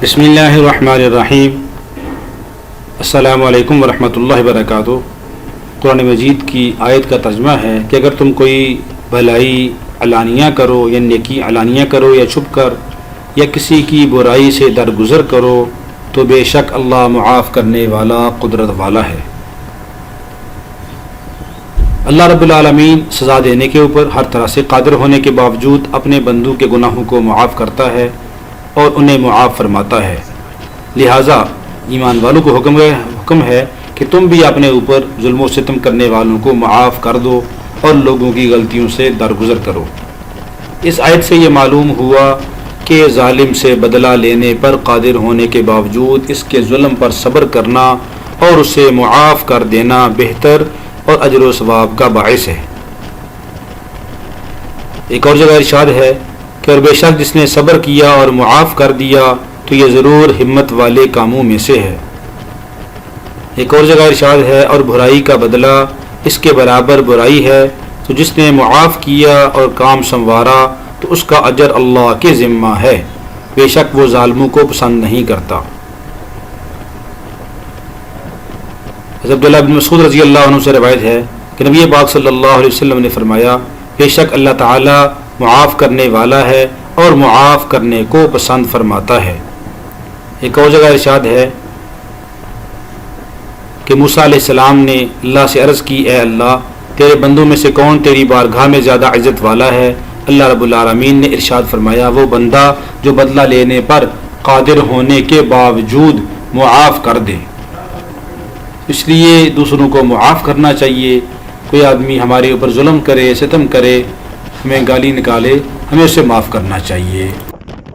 بسم اللہ الرحمن الرحیم۔ السلام علیکم ورحمۃ اللہ وبرکاتہ۔ قرآن مجید کی آیت کا ترجمہ ہے کہ اگر تم کوئی بھلائی علانیہ کرو یا نیکی علانیہ کرو یا چھپ کر یا کسی کی برائی سے درگزر کرو تو بے شک اللہ معاف کرنے والا قدرت والا ہے۔ اللہ رب العالمین سزا دینے کے اوپر ہر طرح سے قادر ہونے کے باوجود اپنے بندوں کے گناہوں کو معاف کرتا ہے اور انہیں معاف فرماتا ہے۔ لہٰذا ایمان والوں کو حکم ہے کہ تم بھی اپنے اوپر ظلم و ستم کرنے والوں کو معاف کر دو اور لوگوں کی غلطیوں سے درگزر کرو۔ اس آیت سے یہ معلوم ہوا کہ ظالم سے بدلہ لینے پر قادر ہونے کے باوجود اس کے ظلم پر صبر کرنا اور اسے معاف کر دینا بہتر اور اجر و ثواب کا باعث ہے۔ ایک اور جگہ ارشاد ہے کہ اور بے شک جس نے صبر کیا اور معاف کر دیا تو یہ ضرور ہمت والے کاموں میں سے ہے۔ ایک اور جگہ ارشاد ہے اور برائی کا بدلہ اس کے برابر برائی ہے، تو جس نے معاف کیا اور کام سنوارا تو اس کا اجر اللہ کے ذمہ ہے، بے شک وہ ظالموں کو پسند نہیں کرتا۔ عبداللہ بن مسعود رضی اللہ عنہ سے روایت ہے کہ نبی پاک صلی اللہ علیہ وسلم نے فرمایا بے شک اللہ تعالی معاف کرنے والا ہے اور معاف کرنے کو پسند فرماتا ہے۔ ایک اور جگہ ارشاد ہے کہ موسیٰ علیہ السلام نے اللہ سے عرض کی اے اللہ تیرے بندوں میں سے کون تیری بارگاہ میں زیادہ عزت والا ہے؟ اللہ رب العالمین نے ارشاد فرمایا وہ بندہ جو بدلہ لینے پر قادر ہونے کے باوجود معاف کر دے۔ اس لیے دوسروں کو معاف کرنا چاہیے۔ کوئی آدمی ہمارے اوپر ظلم کرے، ستم کرے، ہمیں گالی نکالے، ہمیں اسے معاف کرنا چاہیے۔